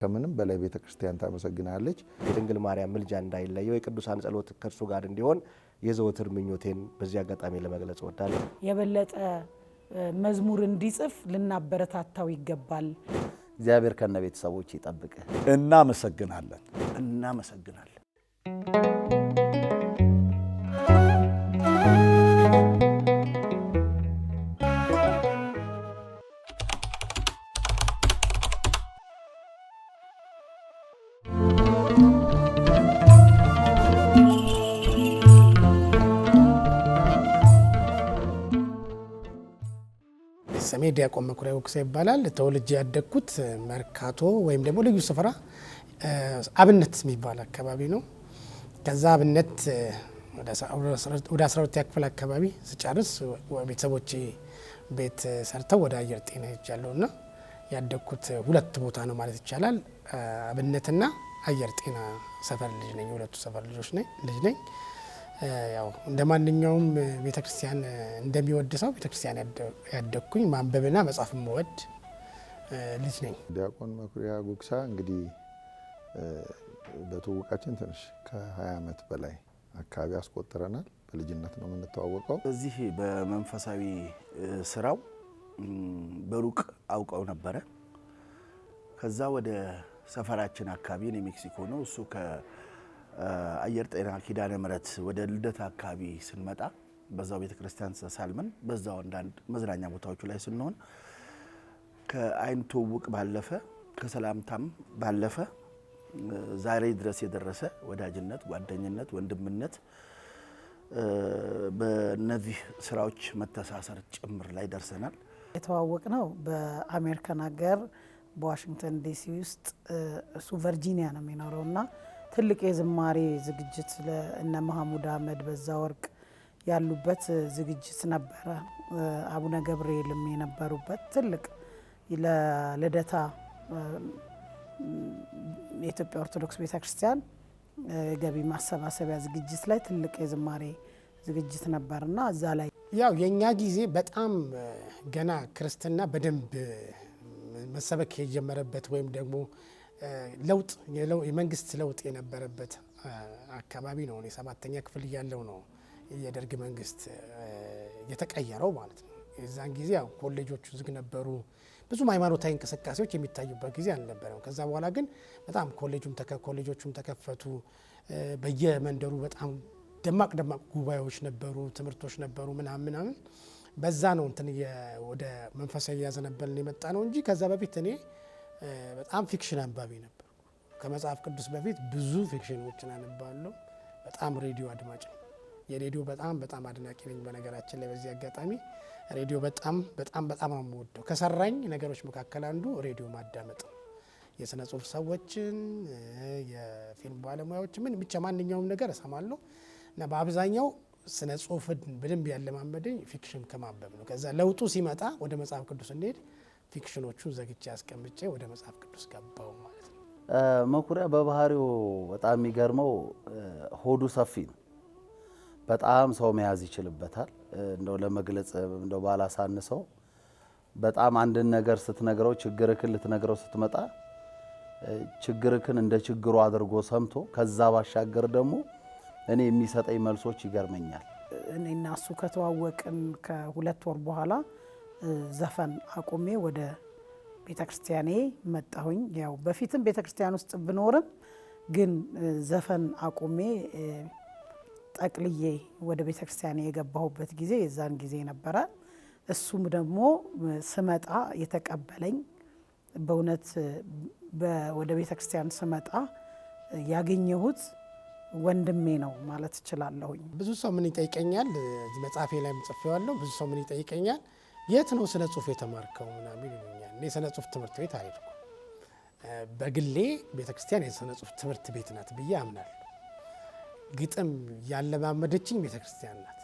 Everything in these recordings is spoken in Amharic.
ከምንም በላይ ቤተክርስቲያን ታመሰግናለች። የድንግል ማርያም ምልጃ እንዳይለየው የቅዱሳን ጸሎት ከርሱ ጋር እንዲሆን የዘወትር ምኞቴን በዚህ አጋጣሚ ለመግለጽ እወዳለሁ። የበለጠ መዝሙር እንዲጽፍ ልናበረታታው ይገባል። እግዚአብሔር ከነ ቤተሰቦች ይጠብቅ። እናመሰግናለን። ስሜ ዲያቆን መኩሪያ ወክሳ ይባላል። ተወልጄ ያደግኩት መርካቶ ወይም ደግሞ ልዩ ስፍራ አብነት የሚባል አካባቢ ነው። ከዛ አብነት ወደ 12ኛ ክፍል አካባቢ ስጨርስ ቤተሰቦቼ ቤት ሰርተው ወደ አየር ጤና ሄጃለሁና ያደግኩት ሁለት ቦታ ነው ማለት ይቻላል። አብነትና አየር ጤና ሰፈር ልጅ ነኝ። ሁለቱ ሰፈር ልጅ ነኝ። ያው እንደማንኛውም ቤተክርስቲያን እንደሚወድ ሰው ቤተክርስቲያን ያደግኩኝ ማንበብና መጻፍ መወድ ልጅ ነኝ። ዲያቆን መኩሪያ ጉግሳ እንግዲህ በትውውቃችን ትንሽ ከ20 ዓመት በላይ አካባቢ አስቆጥረናል። በልጅነት ነው የምንተዋወቀው። እዚህ በመንፈሳዊ ስራው በሩቅ አውቀው ነበረ። ከዛ ወደ ሰፈራችን አካባቢ ነው ሜክሲኮ ነው እሱ አየር ጤና ኪዳነ ምሕረት ወደ ልደታ አካባቢ ስንመጣ በዛው ቤተክርስቲያን ተሳልመን በዛው አንዳንድ መዝናኛ ቦታዎች ላይ ስንሆን ከአይን ትውውቅ ባለፈ ከሰላምታም ባለፈ ዛሬ ድረስ የደረሰ ወዳጅነት፣ ጓደኝነት፣ ወንድምነት በእነዚህ ስራዎች መተሳሰር ጭምር ላይ ደርሰናል። የተዋወቅነው በአሜሪካን ሀገር በዋሽንግተን ዲሲ ውስጥ እሱ ቨርጂኒያ ነው የሚኖረውና ትልቅ የዝማሬ ዝግጅት ለእነ መሐሙድ አህመድ በዛ ወርቅ ያሉበት ዝግጅት ነበረ። አቡነ ገብርኤልም የነበሩበት ትልቅ ለልደታ የኢትዮጵያ ኦርቶዶክስ ቤተክርስቲያን ገቢ ማሰባሰቢያ ዝግጅት ላይ ትልቅ የዝማሬ ዝግጅት ነበርና እዛ ላይ ያው የኛ ጊዜ በጣም ገና ክርስትና በደንብ መሰበክ የጀመረበት ወይም ደግሞ ለውጥ የመንግስት ለውጥ የነበረበት አካባቢ ነው። እኔ 7ኛ ክፍል እያለሁ ነው የደርግ መንግስት የተቀየረው ማለት ነው። የዛን ጊዜ ያው ኮሌጆቹ ዝግ ነበሩ። ብዙም ሃይማኖታዊ እንቅስቃሴዎች የሚታዩበት ጊዜ አልነበረም። ከዛ በኋላ ግን በጣም ኮሌጆቹም ተከፈቱ። በየመንደሩ በጣም ደማቅ ጉባኤዎች ነበሩ፣ ትምህርቶች ነበሩ ምናምን በዛ ነው እንትን ወደ መንፈሳዊ ያዘነበልን የመጣ ነው እንጂ ከዛ በፊት እኔ በጣም ፊክሽን አንባቢ ነበር። ከመጽሐፍ ቅዱስ በፊት ብዙ ፊክሽኖችን አነባለሁ። በጣም ሬዲዮ አድማጭ ነኝ። የሬዲዮ በጣም አድናቂ ነኝ። በነገራችን ላይ በዚህ አጋጣሚ ሬዲዮ በጣም ነው የምወደው። ከሰራኝ ነገሮች መካከል አንዱ ሬዲዮ ማዳመጥ ነው። የሥነ ጽሁፍ ሰዎችን፣ የፊልም ባለሙያዎችን ብቻ ማንኛውም ነገር እሰማለሁ እና በአብዛኛው ስነ ጽሁፍን በደንብ ያለማመደኝ ፊክሽን ከማንበብ ነው። ከዛ ለውጡ ሲመጣ ወደ መጽሐፍ ቅዱስ እንሄድ ፊክሽኖቹን ዘግቼ አስቀምጬ ወደ መጽሐፍ ቅዱስ ገባው ማለት ነው። መኩሪያ በባህሪው በጣም የሚገርመው ሆዱ ሰፊ ነው። በጣም ሰው መያዝ ይችልበታል። እንደው ለመግለጽ እንደው ባላሳንሰው በጣም አንድን ነገር ስትነግረው ችግርክን ልትነግረው ስትመጣ ችግርክን እንደ ችግሩ አድርጎ ሰምቶ ከዛ ባሻገር ደግሞ እኔ የሚሰጠኝ መልሶች ይገርመኛል። እኔና እሱ ከተዋወቅን ከ2 ወር በኋላ ዘፈን አቁሜ ወደ ቤተክርስቲያኔ መጣሁኝ። ያው በፊትም ቤተክርስቲያን ውስጥ ብኖርም ግን ዘፈን አቁሜ ጠቅልዬ ወደ ቤተክርስቲያኔ የገባሁበት ጊዜ የዛን ጊዜ ነበረ። እሱም ደግሞ ስመጣ የተቀበለኝ በእውነት ወደ ቤተክርስቲያን ስመጣ ያገኘሁት ወንድሜ ነው ማለት እችላለሁኝ። ብዙ ሰው ምን ይጠይቀኛል፣ መጽሐፌ ላይ ጽፌዋለሁ። ብዙ ሰው ምን ይጠይቀኛል፣ የት ነው ስነ ጽሁፍ የተማርከው ምናምን ይሉኛል። እኔ ስነ ጽሁፍ ትምህርት ቤት አልሄድኩም። በግሌ ቤተክርስቲያን የስነ ጽሁፍ ትምህርት ቤት ናት ብዬ አምናለሁ። ግጥም ያለማመደችኝ ቤተክርስቲያን ናት።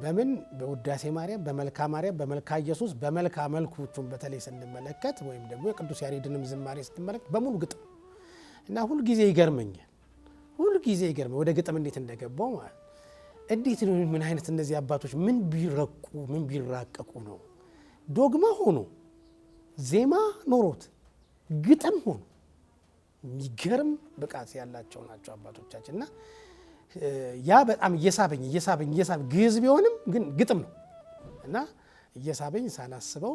በምን በውዳሴ ማርያም፣ በመልካ ማርያም፣ በመልካ ኢየሱስ፣ በመልካ መልኮቹን በተለይ ስንመለከት ወይም ደግሞ የቅዱስ ያሬድንም ዝማሬ ስትመለከት በሙሉ ግጥም እና ሁልጊዜ ይገርመኛል። ወደ ግጥም እንዴት እንደገባው ማለት እንዴት ነው? ምን አይነት እነዚህ አባቶች ምን ቢራቀቁ ነው ዶግማ ሆኖ ዜማ ኖሮት ግጥም ሆኖ የሚገርም ብቃት ያላቸው ናቸው አባቶቻችን እና ያ በጣም እየሳበኝ ግዕዝ ቢሆንም ግን ግጥም ነው እና እየሳበኝ ሳላስበው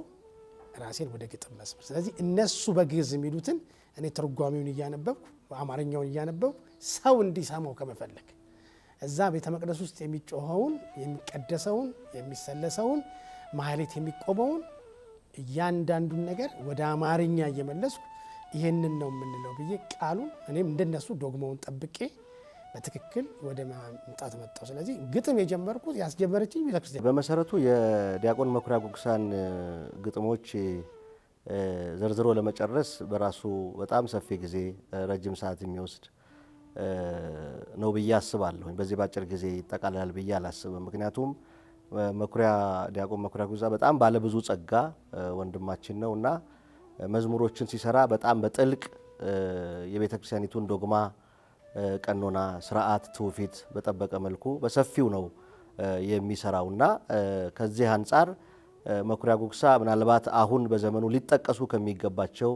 ራሴን ወደ ግጥም መስመር። ስለዚህ እነሱ በግዕዝ የሚሉትን እኔ ትርጓሜውን እያነበብኩ አማርኛውን እያነበብኩ ሰው እንዲሰማው ከመፈለግ እዛ ቤተ መቅደስ ውስጥ የሚጮኸውን የሚቀደሰውን የሚሰለሰውን ማህሌት የሚቆመውን እያንዳንዱን ነገር ወደ አማርኛ እየመለስኩ ይሄንን ነው የምንለው ብዬ ቃሉን እኔም እንደነሱ ዶግማውን ጠብቄ በትክክል ወደ ማምጣት መጣው። ስለዚህ ግጥም የጀመርኩት ያስጀመረችኝ ቤተክርስቲያን በመሰረቱ የዲያቆን መኩሪያ ጉግሳን ግጥሞች ዘርዝሮ ለመጨረስ በራሱ በጣም ሰፊ ጊዜ ረጅም ሰዓት የሚወስድ ነው ብዬ አስባለሁ። በዚህ ባጭር ጊዜ ይጠቃልላል ብዬ አላስብም። ምክንያቱም ዲያቆን መኩሪያ ጉግሳ በጣም ባለ ብዙ ጸጋ ወንድማችን ነውና መዝሙሮችን ሲሰራ በጣም በጥልቅ የቤተክርስቲያኒቱን ዶግማ፣ ቀኖና፣ ስርዓት፣ ትውፊት በጠበቀ መልኩ በሰፊው ነው የሚሰራውና ከዚህ አንጻር መኩሪያ ጉግሳ ምናልባት አሁን በዘመኑ ሊጠቀሱ ከሚገባቸው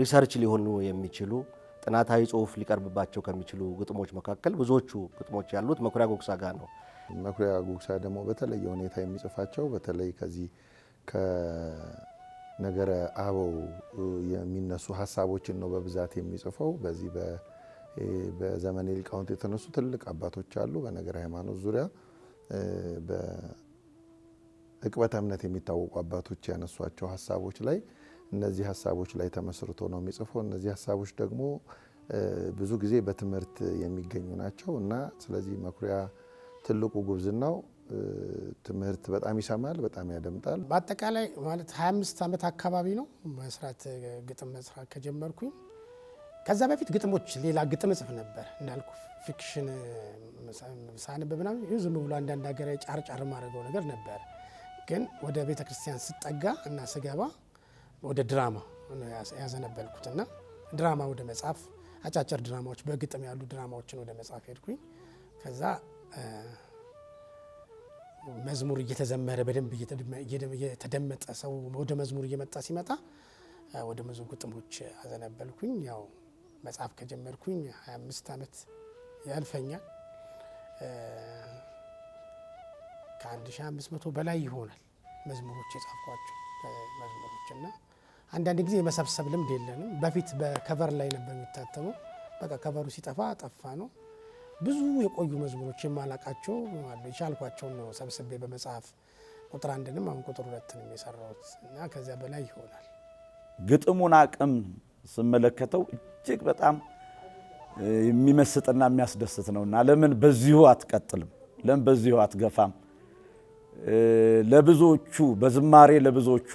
ሪሰርች ሊሆኑ የሚችሉ ጥናታዊ ጽሑፍ ሊቀርብባቸው ከሚችሉ ግጥሞች መካከል ብዙዎቹ ግጥሞች ያሉት መኩሪያ ጉግሳ ጋር ነው። መኩሪያ ጉግሳ ደግሞ በተለየ ሁኔታ የሚጽፋቸው በተለይ ከዚህ ከነገረ አበው የሚነሱ ሀሳቦችን ነው በብዛት የሚጽፈው። በዚህ በዘመነ ሊቃውንት የተነሱ ትልቅ አባቶች አሉ። በነገረ ሃይማኖት ዙሪያ በዕቅበተ እምነት የሚታወቁ አባቶች ያነሷቸው ሀሳቦች ላይ እነዚህ ሀሳቦች ላይ ተመስርቶ ነው የሚጽፈው። እነዚህ ሀሳቦች ደግሞ ብዙ ጊዜ በትምህርት የሚገኙ ናቸው እና ስለዚህ መኩሪያ ትልቁ ጉብዝናው ትምህርት በጣም ይሰማል፣ በጣም ያደምጣል። በአጠቃላይ ማለት 25 ዓመት አካባቢ ነው መስራት ግጥም መስራት ከጀመርኩኝ። ከዛ በፊት ግጥሞች ሌላ ግጥም ጽፍ ነበር እንዳልኩ ፊክሽን ሳነብ ምናምን ዝም ብሎ አንዳንድ ሀገር ጫርጫር ማድረገው ነገር ነበር። ግን ወደ ቤተ ክርስቲያን ስጠጋ እና ስገባ ወደ ድራማ ያዘነበልኩትና ድራማ ወደ መጻፍ አጫጭር ድራማዎች በግጥም ያሉ ድራማዎችን ወደ መጻፍ ሄድኩኝ። ከዛ መዝሙር እየተዘመረ በደንብ እየተደመጠ ሰው ወደ መዝሙር እየመጣ ሲመጣ ወደ መዝሙር ግጥሞች አዘነበልኩኝ። ያው መጻፍ ከጀመርኩኝ 25 ዓመት ያልፈኛል። ከ1500 በላይ ይሆናል መዝሙሮች የጻፍኳቸው መዝሙሮችና አንዳንድ ጊዜ የመሰብሰብ ልምድ የለንም። በፊት በከቨር ላይ ነበር የሚታተመው። በቃ ከቨሩ ሲጠፋ ጠፋ ነው። ብዙ የቆዩ መዝሙሮች የማላቃቸው አሉ። የቻልኳቸውን ነው ሰብስቤ በመጽሐፍ ቁጥር 1ንም አሁን ቁጥር 2ንም የሰራሁት እና ከዚያ በላይ ይሆናል። ግጥሙን አቅም ስመለከተው እጅግ በጣም የሚመስጥና የሚያስደስት ነውና ለምን በዚሁ አትቀጥልም? ለምን በዚሁ አትገፋም? ለብዙዎቹ በዝማሬ ለብዙዎቹ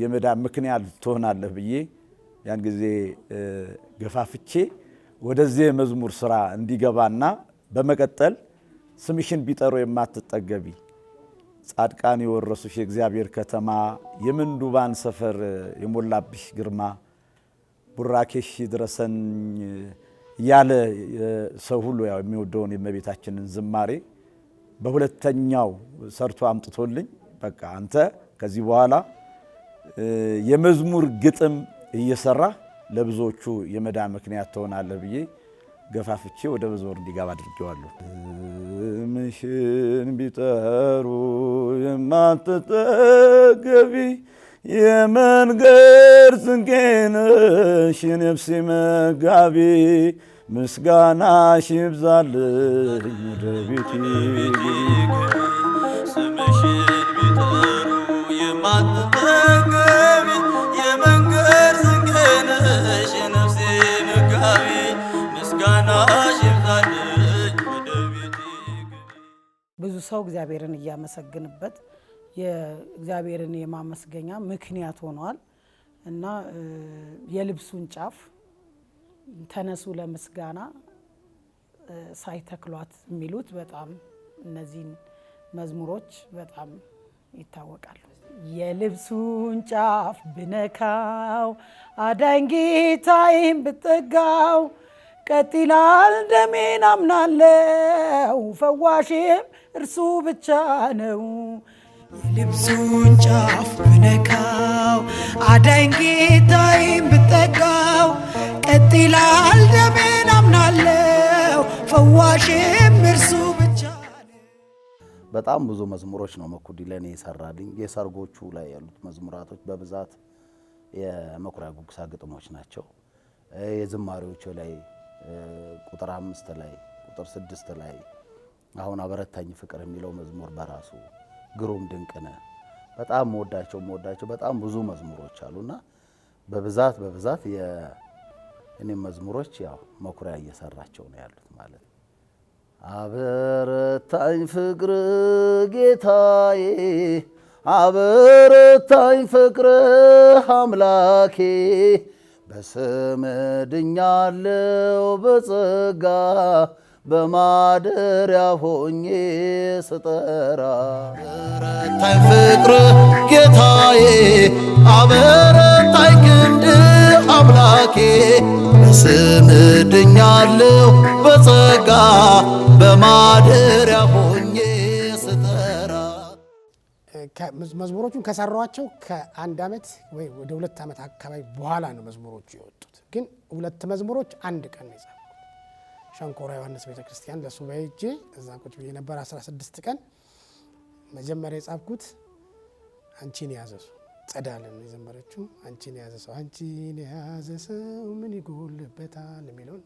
የመዳን ምክንያት ትሆናለህ ብዬ ያን ጊዜ ገፋፍቼ ወደዚህ የመዝሙር ስራ እንዲገባና በመቀጠል ስምሽን ቢጠሩ የማትጠገቢ ጻድቃን የወረሱሽ የእግዚአብሔር ከተማ የምንዱባን ሰፈር የሞላብሽ ግርማ ቡራኬሽ ድረሰን ያለ ሰው ሁሉ ያው የሚወደውን የእመቤታችንን ዝማሬ በሁለተኛው ሰርቶ አምጥቶልኝ በቃ አንተ ከዚህ በኋላ የመዝሙር ግጥም እየሰራ ለብዙዎቹ የመዳን ምክንያት ትሆናለህ ብዬ ገፋፍቼ ወደ መዝሙር እንዲገባ አድርጌዋለሁ። ስምሽን ቢጠሩ የማትጠገቢ የመንገድ ስንቄ ነሽ የነፍሴ መጋቢ ምስጋናሽ ይብዛልኝ ወደ ቤቴ ስምሽን ቢጠሩ የማትጠገቢ የመንገድ ስንቄ ነሽ የነፍሴ መጋቢ ምስጋናሽ ይብዛልኝ ወደ ቤቴ። ብዙ ሰው እግዚአብሔርን እያመሰግንበት የእግዚአብሔርን የማመስገኛ ምክንያት ሆኗል እና የልብሱን ጫፍ ተነሱ ለምስጋና ሳይተክሏት የሚሉት በጣም እነዚህን መዝሙሮች በጣም ይታወቃሉ። የልብሱን ጫፍ ብነካው አዳኝ ጌታዬን ብጠጋው ቀጥ ይላል ደሜን አምናለው ፈዋሽም እርሱ ብቻ ነው። የልብሱን ጫፍ ብነካው አዳኝ ጌታዬን ብጠጋው ቀጥ ይላል ደሜን አምናለው ፈዋሽም እርሱ ብቻ ነው። በጣም ብዙ መዝሙሮች ነው መኩዲ ለኔ የሰራልኝ። የሰርጎቹ ላይ ያሉት መዝሙራቶች በብዛት የመኩሪያ ጉግሳ ግጥሞች ናቸው። የዝማሬዎቹ ላይ ቁጥር 5 ላይ ቁጥር 6 ላይ አሁን አበረታኝ ፍቅር የሚለው መዝሙር በራሱ ግሩም ድንቅ ነው። በጣም መወዳቸው በጣም ብዙ መዝሙሮች አሉና በብዛት የእኔ መዝሙሮች ያው መኩሪያ እየሰራቸው ነው ያሉት ማለት ነው። አበረታኝ ፍቅር ጌታዬ አበረታኝ ፍቅር አምላኬ በስምህ ድኛለሁ በጸጋ በማደሪያ ሆኜ ስጠራ አበረታኝ ፍቅር ጌታዬ አበረታኝ ክንድ አምላኬ በስምህ ድኛለሁ በጸጋ በማደሪያ ሆኜ ስጠራ። መዝሙሮቹን ከሰሯቸው ከ1 ዓመት ወይ ወደ 2 ዓመት አካባቢ በኋላ ነው መዝሙሮቹ የወጡት። ግን 2 መዝሙሮች አንድ ቀን ነው የጻፍኩት። ሸንኮራ ዮሐንስ ቤተክርስቲያን ለሱባኤ ሄጄ እዛ ቁጭ ብዬ ነበር 16 ቀን። መጀመሪያ የጻፍኩት አንቺን የያዘ ሰው ጸዳለን የዘመረችው አንቺን የያዘ ሰው አንቺን የያዘ ሰው ምን ይጎልበታል የሚለውን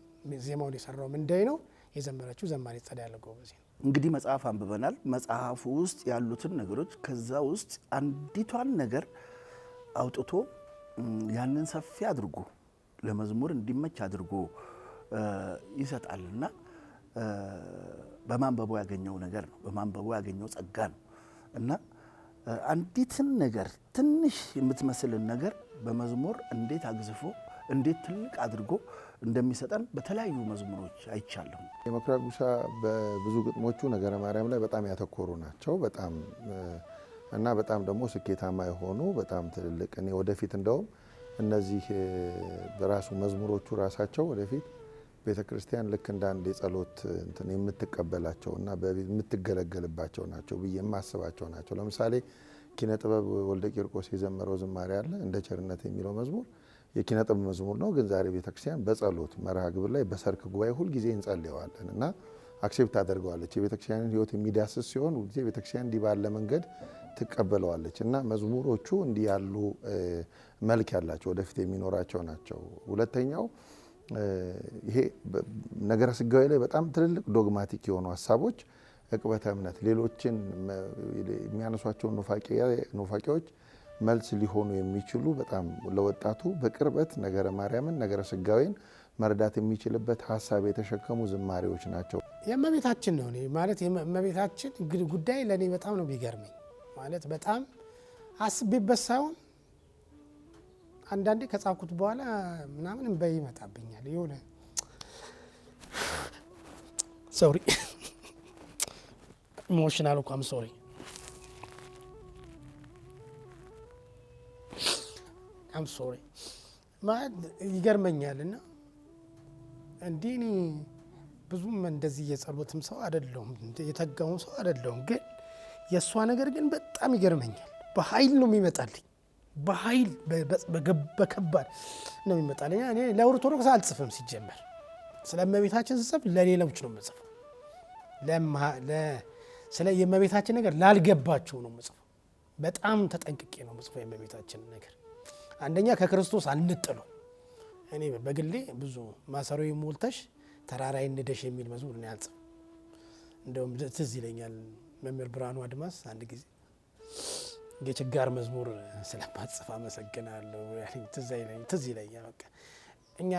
ዜማውን የሰራው ምንዳይ ነው የዘመረችው ዘማሪ ጸዳለ ጎበዜ። እንግዲህ መጽሐፍ አንብበናል። መጽሐፉ ውስጥ ያሉትን ነገሮች ከዛ ውስጥ አንዲቷን ነገር አውጥቶ ያንን ሰፊ አድርጎ ለመዝሙር እንዲመች አድርጎ ይሰጣልና በማንበቡ ያገኘው ነገር ነው። በማንበቡ ያገኘው ጸጋ ነው እና አንዲትን ነገር ትንሽ የምትመስልን ነገር በመዝሙር እንዴት አግዝፎ እንዴት ትልቅ አድርጎ እንደሚሰጠን በተለያዩ መዝሙሮች አይቻለሁ። የመኩሪያ ጉግሳ በብዙ ግጥሞቹ ነገረ ማርያም ላይ በጣም ያተኮሩ ናቸው። በጣም ደግሞ ስኬታማ የሆኑ በጣም ትልልቅ እኔ ወደፊት እንደውም እነዚህ በራሱ መዝሙሮቹ ራሳቸው ወደፊት ቤተክርስቲያን ልክ እንደ አንድ የጸሎት እንትን የምትቀበላቸው እና የምትገለገልባቸው ናቸው ብዬ የማስባቸው ናቸው። ለምሳሌ ኪነ ጥበብ ወልደ ቂርቆስ የዘመረው ዝማሬ አለ እንደ ቸርነት የሚለው መዝሙር የኪነ ጥበብ መዝሙር ነው። ግን ዛሬ ቤተክርስቲያን በጸሎት መርሃ ግብር ላይ በሰርክ ጉባኤ ሁል ጊዜ እንጸልየዋለን እና አክሴፕት ታደርገዋለች። የቤተክርስቲያንን ሕይወት የሚዳስስ ሲሆን ሁል ጊዜ ቤተክርስቲያን እንዲህ ባለ መንገድ ትቀበለዋለች እና መዝሙሮቹ እንዲህ ያሉ መልክ ያላቸው ወደፊት የሚኖራቸው ናቸው። ሁለተኛው ይሄ ነገረ ስጋዌ ላይ በጣም ትልልቅ ዶግማቲክ የሆኑ ሀሳቦች ዕቅበተ እምነት ሌሎችን የሚያነሷቸው ኑፋቄዎች መልስ ሊሆኑ የሚችሉ በጣም ለወጣቱ በቅርበት ነገረ ማርያምን ነገረ ስጋዌን መረዳት የሚችልበት ሀሳብ የተሸከሙ ዝማሬዎች ናቸው። የእመቤታችን ነው ማለት የእመቤታችን ጉዳይ ለኔ በጣም ነው ቢገርመኝ ማለት በጣም አስቤበት ሳይሆን አንዳንዴ ከጻፍኩት በኋላ ምናምን እንበይ ይመጣብኛል። የሆነ ሶሪ ኢሞሽናል እንኳን ሶሪ አም ሶሪ ማለት ይገርመኛልና እንዲህ እኔ ብዙም እንደዚህ የጸሎትም ሰው አይደለሁም የተጋውም ሰው አይደለሁም። ግን የእሷ ነገር ግን በጣም ይገርመኛል። በኃይል ነው የሚመጣልኝ በኃይል በከባድ ነው የሚመጣልኝ። እኔ ለኦርቶዶክስ አልጽፍም ሲጀመር ስለ እመቤታችን ስጽፍ ለሌሎች ነው የምጽፈው። ስለ የእመቤታችን ነገር ላልገባቸው ነው የምጽፈው። በጣም ተጠንቅቄ ነው የምጽፈው የእመቤታችን ነገር። አንደኛ ከክርስቶስ አንጥለው። እኔ በግሌ ብዙ ማሰሮ ሞልተሽ ተራራይ እንደሽ የሚል መዝሙር እኔ አልጽፍም። እንደውም ትዝ ይለኛል መምህር ብርሃኑ አድማስ አንድ ጊዜ የችጋር መዝሙር ስለማጽፍ አመሰግናለሁ ያለኝ ትዝ ይለኛል። በቃ እኛ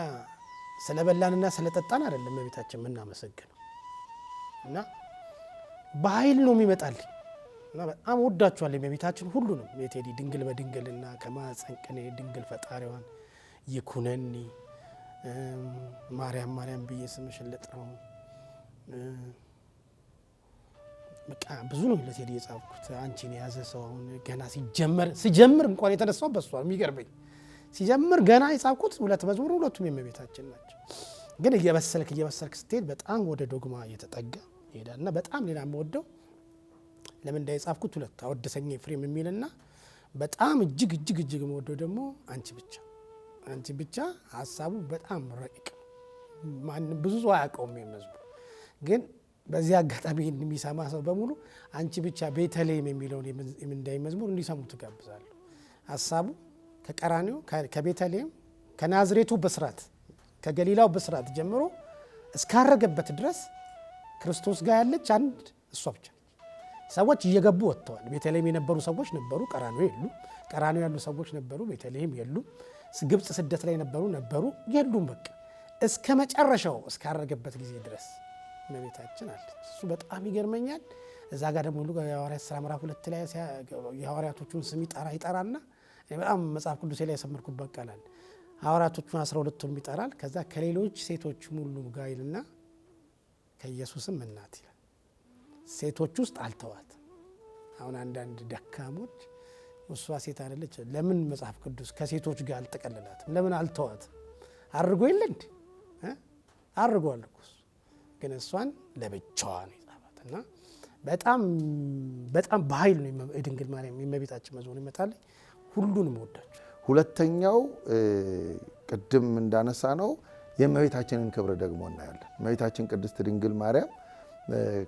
ስለበላንና ስለጠጣን አይደለም እመቤታችን የምናመሰግነው እና በኃይል ነው የሚመጣልኝ እና በጣም ወዳችኋለሁ እመቤታችን ሁሉንም የቴዲ ድንግል በድንግልና ከማኅፀን ቅኔ ድንግል ፈጣሪዋን ይኩነኒ ማርያም ማርያም ብዬ ስምሽን ልጥራው በቃ ብዙ ነው ለቴዲ የጻፍኩት። አንቺን የያዘ ሰው አሁን ገና ሲጀምር እንኳን የተነሳው በሷ የሚገርመኝ ሲጀምር ገና የጻፍኩት 2 መዝሙር ሁለቱም የእመቤታችን ናቸው። ግን እየበሰልክ ስትሄድ በጣም ወደ ዶግማ እየተጠጋ ይሄዳልና በጣም ሌላ የምወደው ለምን እንዳይጻፍኩት ሁለት አወደሰኝ ኤፍሬም የሚልና በጣም እጅግ እጅግ እጅግ የምወደው ደግሞ አንቺ ብቻ ሀሳቡ በጣም ረቂቅ ማንም ብዙ ሰው አያውቀውም መዝሙር ግን በዚህ አጋጣሚ የሚሰማ ሰው በሙሉ አንቺ ብቻ ቤተልሔም የሚለውን የምንዳይ መዝሙር እንዲሰሙ ትጋብዛለሁ። ሀሳቡ ከቀራኒዮ ከቤተልሔም ከናዝሬቱ በስራት ከገሊላው በስራት ጀምሮ እስካረገበት ድረስ ክርስቶስ ጋር ያለች አንድ እሷ ብቻ። ሰዎች እየገቡ ወጥተዋል። ቤተልሔም የነበሩ ሰዎች ነበሩ፣ ቀራኒዮ የሉ። ቀራኒዮ ያሉ ሰዎች ነበሩ፣ ቤተልሔም የሉ። ግብጽ ስደት ላይ ነበሩ የሉም። በቃ እስከ መጨረሻው እስካረገበት ጊዜ ድረስ እመቤታችን አለች። እሱ በጣም ይገርመኛል። እዛ ጋር ደግሞ ሁሉ የሐዋርያት ሥራ ምዕራፍ 2 ላይ የሐዋርያቶቹን ስም ይጠራና በጣም መጽሐፍ ቅዱስ ላይ ያሰመርኩበት ቃል አለ። ሐዋርያቶቹን 12ቱን ይጠራል። ከዛ ከሌሎች ሴቶች ሁሉ ጋር ይልና ከኢየሱስም እናት ይላል። ሴቶች ውስጥ አልተዋት። አሁን አንዳንድ ደካሞች እሷ ሴት አይደለች ለምን መጽሐፍ ቅዱስ ከሴቶች ጋር አልጠቀለላትም? ለምን አልተዋት? አድርጎ የለ እንዴ? አድርጓል እኮ ግን እሷን ለብቻዋ ነው የጻፋት። እና በጣም በኃይል ነው የድንግል ማርያም የእመቤታችን መዝሙር ይመጣል። ሁሉንም ወዳቸው። ሁለተኛው ቅድም እንዳነሳ ነው የእመቤታችንን ክብር ደግሞ እናያለን። እመቤታችን ቅድስት ድንግል ማርያም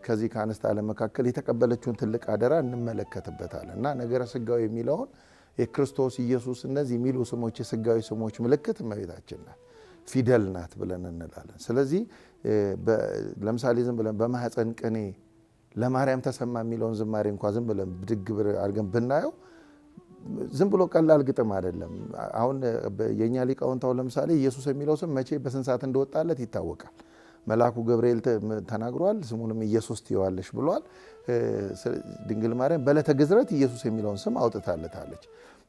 ከዚህ ከአንስት ዓለም መካከል የተቀበለችውን ትልቅ አደራ እንመለከትበታለን እና ነገረ ስጋዊ የሚለውን የክርስቶስ ኢየሱስ እነዚህ የሚሉ ስሞች የስጋዊ ስሞች ምልክት እመቤታችን ናት፣ ፊደል ናት ብለን እንላለን። ስለዚህ ለምሳሌ ዝም ብለን በማህፀን ቅኔ ለማርያም ተሰማ የሚለውን ዝማሬ እንኳን ዝም ብለን ብድግ አድርገን ብናየው ዝም ብሎ ቀላል ግጥም አይደለም። አሁን የኛ ሊቃውንታው ለምሳሌ ኢየሱስ የሚለው ስም መቼ በስንት ሰዓት እንደወጣለት ይታወቃል። መልአኩ ገብርኤል ተናግሯል። ስሙንም ኢየሱስ ትይዋለሽ ብሏል። ድንግል ማርያም በዕለተ ግዝረት ኢየሱስ የሚለውን ስም አውጥታለታለች።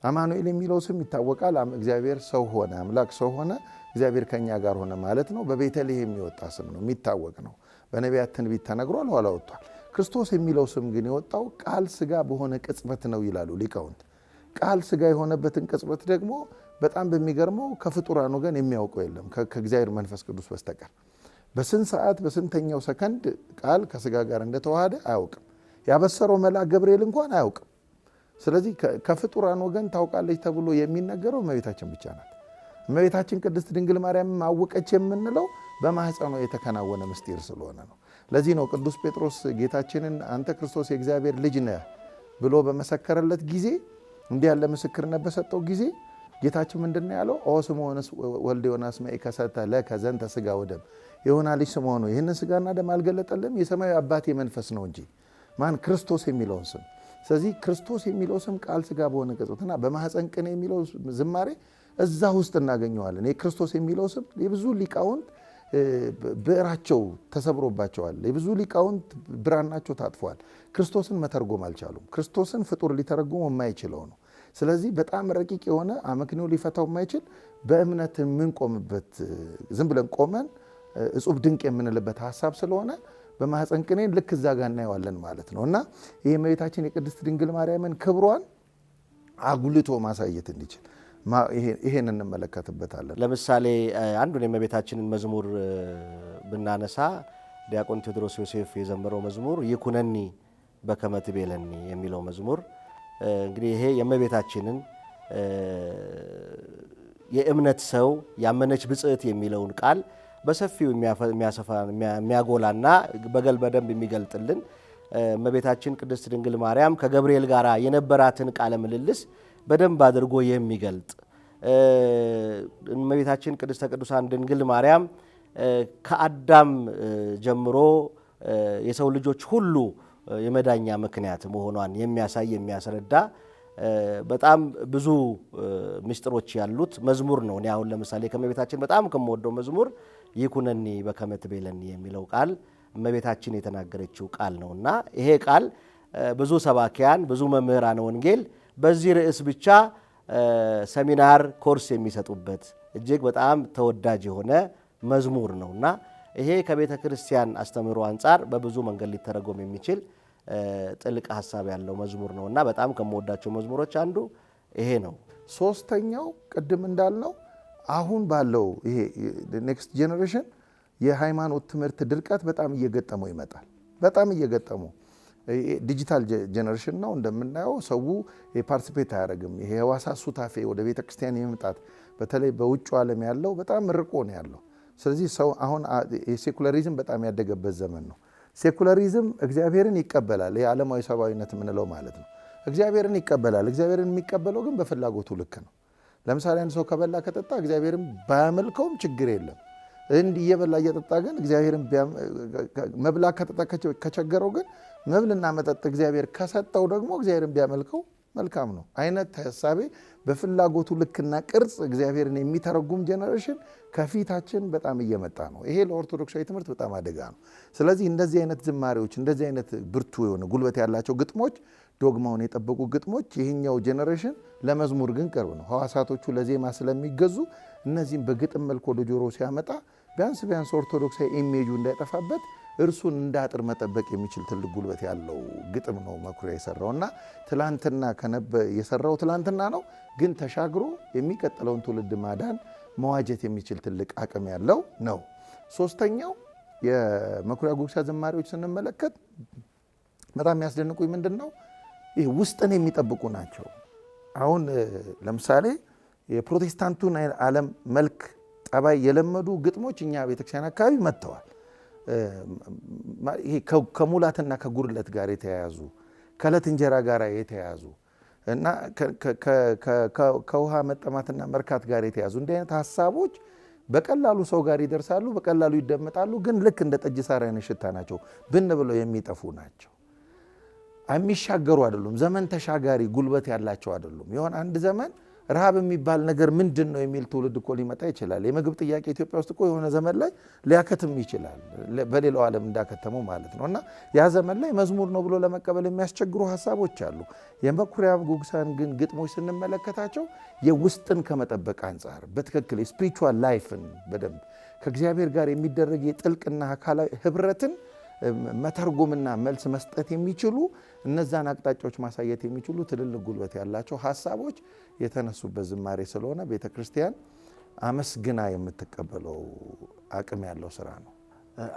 አማኑኤል የሚለው ስም ይታወቃል። እግዚአብሔር ሰው ሆነ፣ አምላክ ሰው ሆነ፣ እግዚአብሔር ከኛ ጋር ሆነ ማለት ነው። በቤተልሔም የሚወጣ ስም ነው፣ የሚታወቅ ነው። በነቢያት ትንቢት ተነግሯል፣ ኋላ ወጥቷል። ክርስቶስ የሚለው ስም ግን የወጣው ቃል ስጋ በሆነ ቅጽበት ነው ይላሉ ሊቃውንት። ቃል ስጋ የሆነበትን ቅጽበት ደግሞ በጣም በሚገርመው ከፍጡራን ወገን የሚያውቀው የለም ከእግዚአብሔር መንፈስ ቅዱስ በስተቀር። በስንት ሰዓት በስንተኛው ሰከንድ ቃል ከስጋ ጋር እንደተዋሃደ አያውቅም። ያበሰረው መልአክ ገብርኤል እንኳን አያውቅም። ስለዚህ ከፍጡራን ወገን ታውቃለች ተብሎ የሚነገረው እመቤታችን ብቻ ናት። እመቤታችን ቅድስት ድንግል ማርያም አወቀች የምንለው በማህፀኗ የተከናወነ ምስጢር ስለሆነ ነው። ለዚህ ነው ቅዱስ ጴጥሮስ ጌታችንን አንተ ክርስቶስ የእግዚአብሔር ልጅ ነህ ብሎ በመሰከረለት ጊዜ እንዲህ ያለ ምስክርነት በሰጠው ጊዜ ጌታችን ምንድነው ያለው? ኦ ስምዖን ወልደ ዮናስ መኢከሰተ ለከ ዘንተ ሥጋ ወደም፣ የዮና ልጅ ስምዖን ሆይ ይህንን ሥጋና ደም አልገለጠልም የሰማያዊ አባቴ መንፈስ ነው እንጂ። ማን? ክርስቶስ የሚለውን ስም። ስለዚህ ክርስቶስ የሚለው ስም ቃል ሥጋ በሆነ ቅጽበትና በማህፀን ቅኔ የሚለው ዝማሬ እዛ ውስጥ እናገኘዋለን። የክርስቶስ የሚለው ስም የብዙ ሊቃውንት ብዕራቸው ተሰብሮባቸዋል። የብዙ ሊቃውንት ብራናቸው ታጥፏል። ክርስቶስን መተርጎም አልቻሉም። ክርስቶስን ፍጡር ሊተረጉም የማይችለው ነው። ስለዚህ በጣም ረቂቅ የሆነ አመክንዮ ሊፈታው የማይችል በእምነት የምንቆምበት ዝም ብለን ቆመን እጹብ ድንቅ የምንልበት ሀሳብ ስለሆነ በማህፀን ቅኔን ልክ እዛ ጋር እናየዋለን ማለት ነው እና ይህ እመቤታችን የቅድስት ድንግል ማርያምን ክብሯን አጉልቶ ማሳየት እንዲችል ይሄን እንመለከትበታለን። ለምሳሌ አንዱን የእመቤታችንን መዝሙር ብናነሳ ዲያቆን ቴዎድሮስ ዮሴፍ የዘመረው መዝሙር ይኩነኒ በከመ ትቤለኒ የሚለው መዝሙር እንግዲህ ይሄ የእመቤታችንን የእምነት ሰው ያመነች ብጽዕት የሚለውን ቃል በሰፊው የሚያሰፋ የሚያጎላና በደንብ የሚገልጥልን እመቤታችን ቅድስት ድንግል ማርያም ከገብርኤል ጋር የነበራትን ቃለ ምልልስ በደንብ አድርጎ የሚገልጥ እመቤታችን ቅድስተ ቅዱሳን ድንግል ማርያም ከአዳም ጀምሮ የሰው ልጆች ሁሉ የመዳኛ ምክንያት መሆኗን የሚያሳይ የሚያስረዳ በጣም ብዙ ምስጢሮች ያሉት መዝሙር ነው። እኔ አሁን ለምሳሌ ከእመቤታችን በጣም ከምወደው መዝሙር ይኩነኒ በከመ ትቤለኒ የሚለው ቃል እመቤታችን የተናገረችው ቃል ነውና ይሄ ቃል ብዙ ሰባኪያን ብዙ መምህራን ወንጌል በዚህ ርዕስ ብቻ ሰሚናር ኮርስ የሚሰጡበት እጅግ በጣም ተወዳጅ የሆነ መዝሙር ነውና ይሄ ከቤተ ክርስቲያን አስተምህሮ አንጻር በብዙ መንገድ ሊተረጎም የሚችል ጥልቅ ሐሳብ ያለው መዝሙር ነውና በጣም ከምወዳቸው መዝሙሮች አንዱ ይሄ ነው። ሶስተኛው ቅድም እንዳልነው አሁን ባለው ይሄ ኔክስት ጄኔሬሽን የሃይማኖት ትምህርት ድርቀት በጣም እየገጠመው ይመጣል። በጣም እየገጠመው ዲጂታል ጄኔሬሽን ነው እንደምናየው። ሰው ፓርቲሲፔት አያደርግም። ይሄ ህዋሳት ሱታፌ ወደ ቤተ ክርስቲያን የመምጣት በተለይ በውጭ ዓለም ያለው በጣም ርቆ ነው ያለው። ስለዚህ ሰው አሁን የሴኩላሪዝም በጣም ያደገበት ዘመን ነው። ሴኩላሪዝም እግዚአብሔርን ይቀበላል። የዓለማዊ ሰብአዊነት የምንለው ማለት ነው። እግዚአብሔርን ይቀበላል። እግዚአብሔርን የሚቀበለው ግን በፍላጎቱ ልክ ነው። ለምሳሌ አንድ ሰው ከበላ ከጠጣ እግዚአብሔርን ባያመልከውም ችግር የለም። እንዲህ እየበላ እየጠጣ ግን እግዚአብሔርን መብላ ከጠጣ ከቸገረው ግን መብልና መጠጥ እግዚአብሔር ከሰጠው ደግሞ እግዚአብሔርን ቢያመልከው መልካም ነው አይነት ሐሳቤ በፍላጎቱ ልክና ቅርጽ እግዚአብሔርን የሚተረጉም ጄኔሬሽን ከፊታችን በጣም እየመጣ ነው። ይሄ ለኦርቶዶክሳዊ ትምህርት በጣም አደጋ ነው። ስለዚህ እንደዚህ አይነት ዝማሬዎች፣ እንደዚህ አይነት ብርቱ የሆነ ጉልበት ያላቸው ግጥሞች፣ ዶግማውን የጠበቁ ግጥሞች ይህኛው ጄኔሬሽን ለመዝሙር ግን ቅርብ ነው። ህዋሳቶቹ ለዜማ ስለሚገዙ እነዚህም በግጥም መልክ ወደ ጆሮ ሲያመጣ ቢያንስ ኦርቶዶክሳዊ ኢሜጁ እንዳይጠፋበት እርሱን እንደ አጥር መጠበቅ የሚችል ትልቅ ጉልበት ያለው ግጥም ነው መኩሪያ የሰራው እና ትላንትና የሰራው ትላንትና ነው፣ ግን ተሻግሮ የሚቀጥለውን ትውልድ ማዳን መዋጀት የሚችል ትልቅ አቅም ያለው ነው። ሶስተኛው የመኩሪያ ጉግሳ ዝማሬዎች ስንመለከት በጣም የሚያስደንቁኝ ምንድን ነው? ይህ ውስጥን የሚጠብቁ ናቸው። አሁን ለምሳሌ የፕሮቴስታንቱን ዓለም መልክ ጠባይ የለመዱ ግጥሞች እኛ ቤተክርስቲያን አካባቢ መጥተዋል። ይሄ ከሙላትና ከጉድለት ጋር የተያያዙ ከዕለት እንጀራ ጋር የተያያዙ እና ከውሃ መጠማትና መርካት ጋር የተያያዙ እንዲህ አይነት ሀሳቦች በቀላሉ ሰው ጋር ይደርሳሉ፣ በቀላሉ ይደመጣሉ። ግን ልክ እንደ ጠጅ ሳር አይነት ሽታ ናቸው፣ ብን ብለው የሚጠፉ ናቸው። የሚሻገሩ አይደሉም። ዘመን ተሻጋሪ ጉልበት ያላቸው አይደሉም። የሆነ አንድ ዘመን ረሃብ የሚባል ነገር ምንድን ነው የሚል ትውልድ እኮ ሊመጣ ይችላል። የምግብ ጥያቄ ኢትዮጵያ ውስጥ እኮ የሆነ ዘመን ላይ ሊያከትም ይችላል፣ በሌላው ዓለም እንዳከተመው ማለት ነው። እና ያ ዘመን ላይ መዝሙር ነው ብሎ ለመቀበል የሚያስቸግሩ ሀሳቦች አሉ። የመኩሪያ ጉግሳን ግን ግጥሞች ስንመለከታቸው የውስጥን ከመጠበቅ አንጻር በትክክል የስፒሪቹዋል ላይፍን በደንብ ከእግዚአብሔር ጋር የሚደረግ የጥልቅና አካላዊ ህብረትን መተርጎምና መልስ መስጠት የሚችሉ እነዛን አቅጣጫዎች ማሳየት የሚችሉ ትልልቅ ጉልበት ያላቸው ሀሳቦች የተነሱበት ዝማሬ ስለሆነ ቤተ ክርስቲያን አመስግና የምትቀበለው አቅም ያለው ስራ ነው።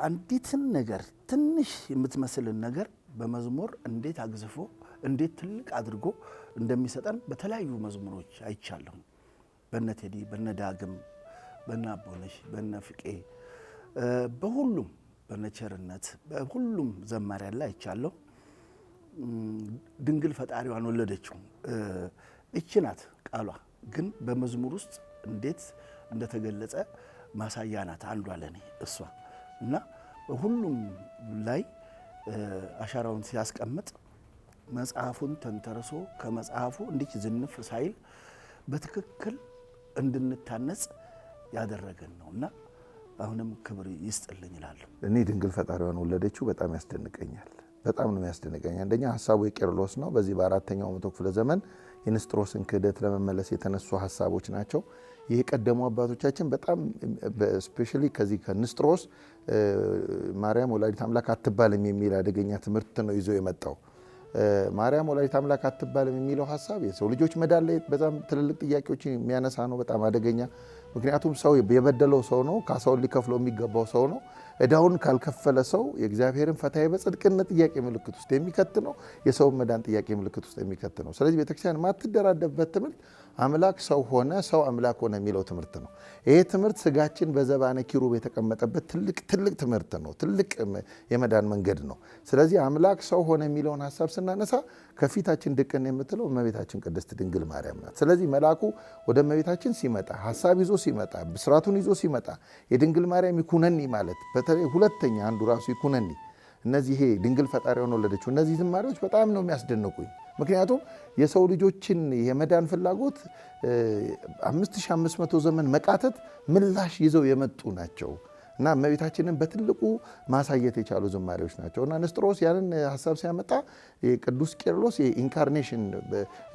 አንዲትን ነገር ትንሽ የምትመስልን ነገር በመዝሙር እንዴት አግዝፎ እንዴት ትልቅ አድርጎ እንደሚሰጠን በተለያዩ መዝሙሮች አይቻለሁ። በነ ቴዲ፣ በነ ዳግም፣ በነ አቦነሽ፣ በነ ፍቄ፣ በሁሉም በነቸርነት በሁሉም ዘማሪ ያለ አይቻለሁ። ድንግል ፈጣሪዋን ወለደችው እቺ ናት ቃሏ፣ ግን በመዝሙር ውስጥ እንዴት እንደተገለጸ ማሳያ ናት አንዷ ለኔ እሷ እና በሁሉም ላይ አሻራውን ሲያስቀምጥ መጽሐፉን ተንተርሶ ከመጽሐፉ እንዲህ ዝንፍ ሳይል በትክክል እንድንታነጽ ያደረገን ነውና አሁንም ክብር ይስጥልኝ ይላል። እኔ ድንግል ፈጣሪዋን ወለደችው በጣም ያስደንቀኛል። በጣም ነው ያስደንቀኝ። አንደኛ ሐሳቡ የቄርሎስ ነው። በዚህ በአራተኛው መቶ ክፍለ ዘመን የንስጥሮስን ክህደት ለመመለስ የተነሱ ሐሳቦች ናቸው። ይህ ቀደሙ አባቶቻችን በጣም ስፔሻሊ ከዚህ ከንስጥሮስ ማርያም ወላዲት አምላክ አትባልም የሚል አደገኛ ትምህርት ነው ይዞ የመጣው። ማርያም ወላዲት አምላክ አትባልም የሚለው ሐሳብ የሰው ልጆች መዳን ላይ በጣም ትልልቅ ጥያቄዎችን የሚያነሳ ነው። በጣም አደገኛ። ምክንያቱም ሰው የበደለው ሰው ነው፣ ካሳውን ሊከፍለው የሚገባው ሰው ነው። እዳውን ካልከፈለ ሰው የእግዚአብሔርን ፈታዬ በጽድቅነት ጥያቄ ምልክት ውስጥ የሚከት ነው። የሰውን መዳን ጥያቄ ምልክት ውስጥ የሚከት ነው። ስለዚህ ቤተክርስቲያን ማትደራደብበት ትምህርት አምላክ ሰው ሆነ፣ ሰው አምላክ ሆነ የሚለው ትምህርት ነው። ይሄ ትምህርት ስጋችን በዘባነ ኪሩብ የተቀመጠበት ትልቅ ትምህርት ነው። ትልቅ የመዳን መንገድ ነው። ስለዚህ አምላክ ሰው ሆነ የሚለውን ሀሳብ ስናነሳ ከፊታችን ድቅን የምትለው እመቤታችን ቅድስት ድንግል ማርያም ናት። ስለዚህ መልአኩ ወደ እመቤታችን ሲመጣ፣ ሀሳብ ይዞ ሲመጣ፣ ብስራቱን ይዞ ሲመጣ የድንግል ማርያም ይኩነኒ ማለት በተለይ ሁለተኛ አንዱ ራሱ ይኩነኒ፣ እነዚህ ይሄ ድንግል ፈጣሪዋን ወለደችው፣ እነዚህ ዝማሬዎች በጣም ነው የሚያስደንቁኝ። ምክንያቱም የሰው ልጆችን የመዳን ፍላጎት 5500 ዘመን መቃተት ምላሽ ይዘው የመጡ ናቸው እና እመቤታችንን በትልቁ ማሳየት የቻሉ ዝማሬዎች ናቸው እና ንስጥሮስ ያንን ሀሳብ ሲያመጣ የቅዱስ ቄርሎስ የኢንካርኔሽን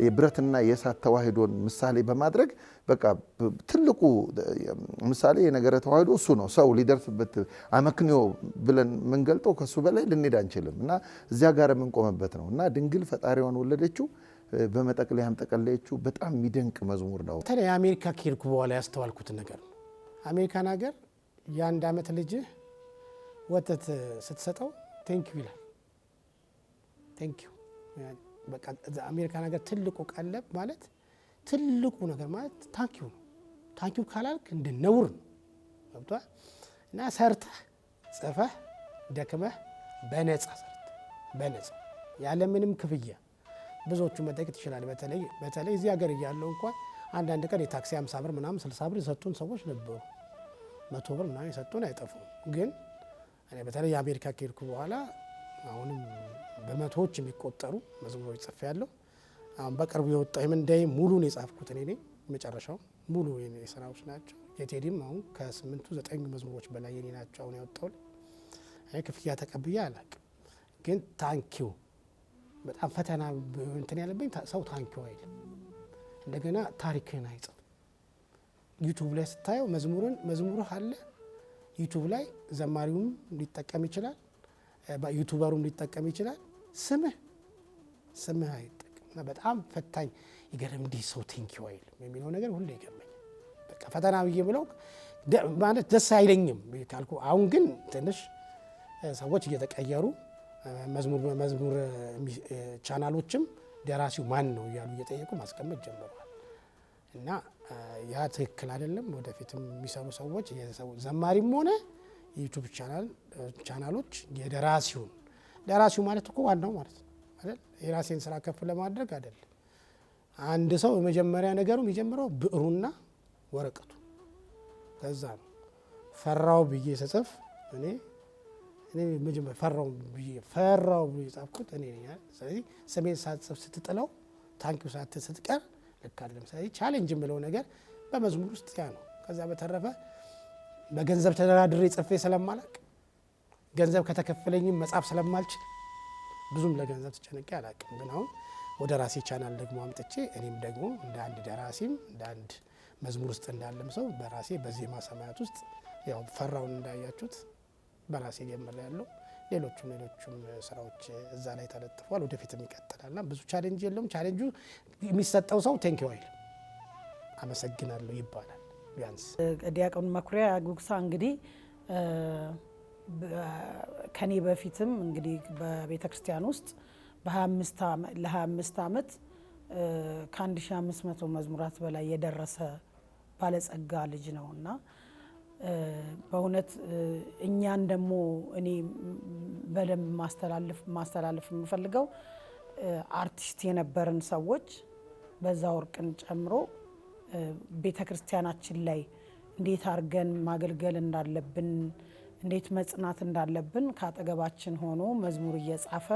የብረትና የእሳት ተዋህዶን ምሳሌ በማድረግ በቃ ትልቁ ምሳሌ የነገረ ተዋህዶ እሱ ነው። ሰው ሊደርስበት አመክንዮ ብለን የምንገልጠው ከሱ በላይ ልንሄድ አንችልም እና እዚያ ጋር የምንቆምበት ነው እና ድንግል ፈጣሪዋን ወለደችው በመጠቅለያም ጠቀለየችው በጣም የሚደንቅ መዝሙር ነው። በተለይ አሜሪካ ከሄድኩ በኋላ ያስተዋልኩት ነገር አሜሪካን ሀገር የአንድ ዓመት ልጅህ ወተት ስትሰጠው ቴንኪው ይላል። ቴንክ ዩ በቃ አሜሪካ ነገር ትልቁ ቀለብ ማለት ትልቁ ነገር ማለት ታንክ ዩ ነው። ታንክ ዩ ካላልክ እንደ ነውር ነው ገብቷል። እና ሰርተህ ጽፈህ ደክመህ በነጻ በነጻ ያለ ምንም ክፍያ ብዙዎቹ መጠየቅ ትችላለህ። በተለይ እዚህ ሀገር እያለው እንኳን አንዳንድ ቀን የታክሲ 50 ብር ምናምን 60 ብር የሰጡን ሰዎች ነበሩ። 100 ብር ምናምን የሰጡን አይጠፉም። ግን እኔ በተለይ የአሜሪካ ከሄድኩ በኋላ አሁንም በመቶዎች የሚቆጠሩ መዝሙሮች ጽፌያለሁ። አሁን በቅርቡ የወጣው የምንዳይ ሙሉን የጻፍኩት እኔ ነኝ። መጨረሻው ሙሉ የኔ ስራዎች ናቸው። የቴዲም አሁን ከ8 9 መዝሙሮች በላይ የኔ ናቸው አሁን ያወጣው። እኔ ክፍያ ተቀብዬ አላውቅም። ግን ታንኪው በጣም ፈተና እንትን ያለብኝ ሰው ታንኪው አይልም። እንደገና ታሪክህን አይጽፍ። ዩቲዩብ ላይ ስታየው መዝሙርህ አለ ዩቲዩብ ላይ ዘማሪውም ሊጠቀም ይችላል፣ ዩቲዩበሩም ሊጠቀም ይችላል። ስምህ አይጠቀም እና በጣም ፈታኝ ይገርም እንዲህ ሰው ቴንኪው አይልም የሚለው ነገር ሁሌ ይገርመኛል። በቃ ፈተና ብዬ ብለው ማለት ደስ አይለኝም ካልኩ አሁን ግን ትንሽ ሰዎች እየተቀየሩ መዝሙር ቻናሎችም ደራሲው ማን ነው እያሉ እየጠየቁ ማስቀመጥ ጀምረዋል። እና ያ ትክክል አይደለም። ወደፊትም የሚሰሩ ሰዎች ዘማሪም ሆነ የዩቲዩብ ቻናሎች ደራሲው ማለት እኮ ዋናው ማለት ነው አይደል? የራሴን ስራ ከፍ ለማድረግ አይደለም። አንድ ሰው የመጀመሪያ ነገሩ የሚጀምረው ብዕሩና ወረቀቱ ከዛ ነው። ፈራው ብዬ ስጽፍ እኔ መጀመሪያ ፈራው ብዬ ጻፍኩት እኔ ነኝ። ስለዚህ ስሜን ሳትጽፍ ስትጥለው ታንኪው ሳትል ስትቀር ልክ አይደለም። ስለዚህ ቻሌንጅ የምለው ነገር በመዝሙር ውስጥ ያ ነው። ከዛ በተረፈ በገንዘብ ተደራድሬ ጽፌ ስለማላቅ ገንዘብ ከተከፈለኝም መጻፍ ስለማልችል ብዙም ለገንዘብ ተጨነቄ አላቅም። ግን አሁን ወደ ራሴ ቻናል ደግሞ አምጥቼ እኔም ደግሞ እንደ አንድ ደራሲም እንደ አንድ መዝሙር ውስጥ እንዳለም ሰው በራሴ በዜማ ሰማያት ውስጥ ያው ፈራውን እንዳያችሁት በራሴ ጀምር ያለው ሌሎቹም ስራዎች እዛ ላይ ተለጥፏል። ወደፊትም ይቀጥላልና ብዙ ቻሌንጅ የለውም። ቻሌንጁ የሚሰጠው ሰው ቴንኪው አይልም፣ አመሰግናለሁ ይባላል። ቢያንስ ዲያቆን መኩሪያ ጉግሳ እንግዲህ ከኔ በፊትም እንግዲህ በቤተ ክርስቲያን ውስጥ ለ25 ዓመት ከ1500 መዝሙራት በላይ የደረሰ ባለጸጋ ልጅ ነውና በእውነት እኛን ደግሞ እኔ በደንብ ማስተላለፍ የምፈልገው አርቲስት የነበርን ሰዎች በዛ ወርቅን ጨምሮ ቤተ ክርስቲያናችን ላይ እንዴት አድርገን ማገልገል እንዳለብን እንዴት መጽናት እንዳለብን ከአጠገባችን ሆኖ መዝሙር እየጻፈ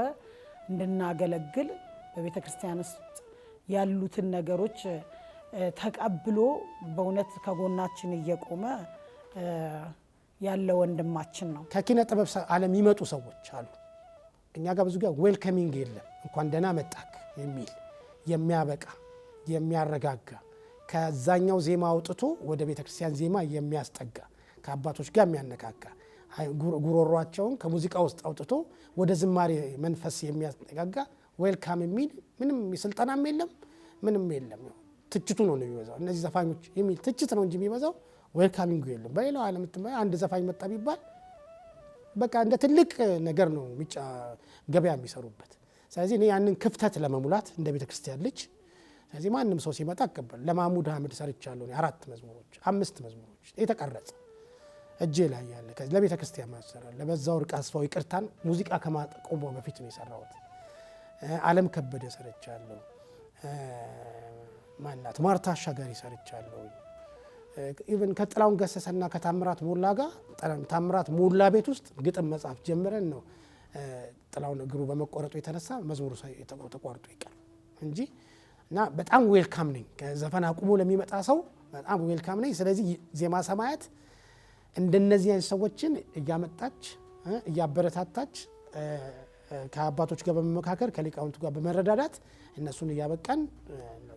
እንድናገለግል በቤተ ክርስቲያን ውስጥ ያሉትን ነገሮች ተቀብሎ በእውነት ከጎናችን እየቆመ ያለ ወንድማችን ነው። ከኪነ ጥበብ ዓለም የሚመጡ ሰዎች አሉ። እኛ ጋር ብዙ ጋር ዌልከሚንግ የለም። እንኳን ደህና መጣክ የሚል የሚያበቃ የሚያረጋጋ ከዛኛው ዜማ አውጥቶ ወደ ቤተ ክርስቲያን ዜማ የሚያስጠጋ ከአባቶች ጋር የሚያነካካ ጉሮሯቸውን ከሙዚቃ ውስጥ አውጥቶ ወደ ዝማሬ መንፈስ የሚያስጠጋጋ ዌልካም የሚል ምንም ስልጠናም የለም፣ ምንም የለም። ትችቱ ነው የሚበዛው። እነዚህ ዘፋኞች የሚል ትችት ነው እንጂ የሚበዛው ዌልካሚንግ የለም። በሌላው ዓለም አንድ ዘፋኝ መጣ ቢባል በቃ እንደ ትልቅ ነገር ነው ገበያ የሚሰሩበት። ስለዚህ እኔ ያንን ክፍተት ለመሙላት እንደ ቤተ ክርስቲያን ልጅ ስለዚህ ማንም ሰው ሲመጣ አቀበል ለማሙድ አህመድ ሰርቻለሁ 4 መዝሙሮች 5 መዝሙሮች የተቀረጸ እጄ ላይ ያለ ለቤተ ክርስቲያን ማሰራል። ለበዛው ወርቅ አስፋው ይቅርታን ሙዚቃ ከማቆሙ በፊት ነው የሰራሁት። ዓለም ከበደ ሰርቻለሁ። ማናት ማርታ አሻጋሪ ሰርቻለሁ። ኢቭን ከጥላውን ገሰሰና ከታምራት ሞላ ጋር ታምራት ሞላ ቤት ውስጥ ግጥም መጻፍ ጀምረን ነው ጥላውን እግሩ በመቆረጡ የተነሳ መዝሙሩ ተቋርጦ ይቀር እንጂ እና በጣም ዌልካም ነኝ። ከዘፈን አቁሞ ለሚመጣ ሰው በጣም ዌልካም ነኝ። ስለዚህ ዜማ ሰማያት እንደነዚህ አይነት ሰዎችን እያመጣች እያበረታታች ከአባቶች ጋር በመመካከር ከሊቃውንቱ ጋር በመረዳዳት እነሱን እያበቃን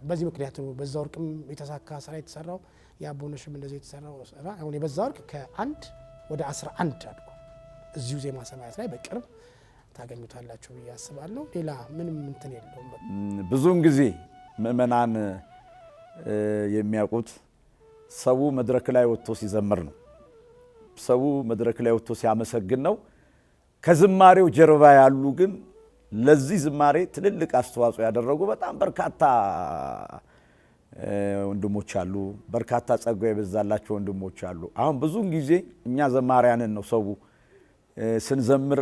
በዚህ ምክንያት ነው በዛ ወርቅም የተሳካ ስራ የተሰራው። የአቦነሽም እንደዚህ የተሰራው ስራ አሁን የበዛ ወርቅ ከ1 ወደ 11 አድጎ እዚሁ ዜማ ሰማያት ላይ በቅርብ ታገኙታላችሁ ብዬ አስባለሁ። ሌላ ምንም እንትን የለውም። ብዙውን ጊዜ ምእመናን የሚያውቁት ሰው መድረክ ላይ ወጥቶ ሲዘምር ነው። ሰው መድረክ ላይ ወጥቶ ሲያመሰግን ነው። ከዝማሬው ጀርባ ያሉ ግን ለዚህ ዝማሬ ትልልቅ አስተዋጽኦ ያደረጉ በጣም በርካታ ወንድሞች አሉ። በርካታ ጸጋ የበዛላቸው ወንድሞች አሉ። አሁን ብዙን ጊዜ እኛ ዘማሪያንን ነው ሰው ስንዘምር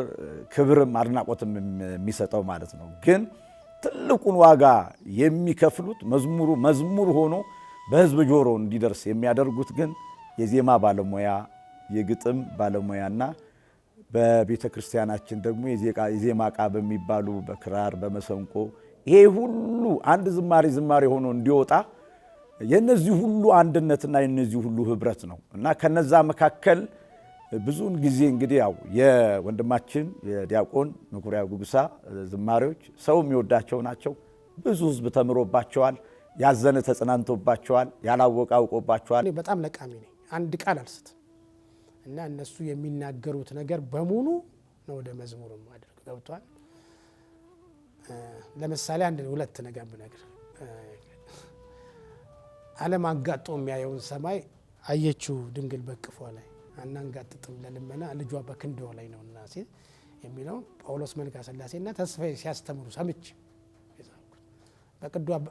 ክብርም አድናቆትም የሚሰጠው ማለት ነው። ግን ትልቁን ዋጋ የሚከፍሉት መዝሙር ሆኖ በህዝብ ጆሮ እንዲደርስ የሚያደርጉት ግን የዜማ ባለሙያ፣ የግጥም ባለሙያና በቤተ ክርስቲያናችን ደግሞ የዜማ ዕቃ በሚባሉ በክራር በመሰንቆ ይሄ ሁሉ አንድ ዝማሬ ሆኖ እንዲወጣ የነዚህ ሁሉ አንድነትና የነዚህ ሁሉ ህብረት ነው እና ከነዛ መካከል ብዙውን ጊዜ እንግዲህ ያው የወንድማችን የዲያቆን መኩሪያ ጉግሳ ዝማሬዎች ሰው የሚወዳቸው ናቸው። ብዙ ህዝብ ተምሮባቸዋል፣ ያዘነ ተጽናንቶባቸዋል፣ ያላወቀ አውቆባቸዋል። በጣም ለቃሚ ነኝ፣ አንድ ቃል አልስት እና እነሱ የሚናገሩት ነገር በሙሉ ነው ወደ መዝሙር ማድረግ ገብቷል። ለምሳሌ አንድ ሁለት ነገር ብነግር ዓለም አንጋጦ የሚያየውን ሰማይ አየችው ድንግል በቅፏ ላይ አናንጋጥጥም ለልመና ልጇ በክንዷ ላይ ነውና ሲል የሚለው ጳውሎስ መልካ ሥላሴና ተስፋዬ ሲያስተምሩ ሰምቼ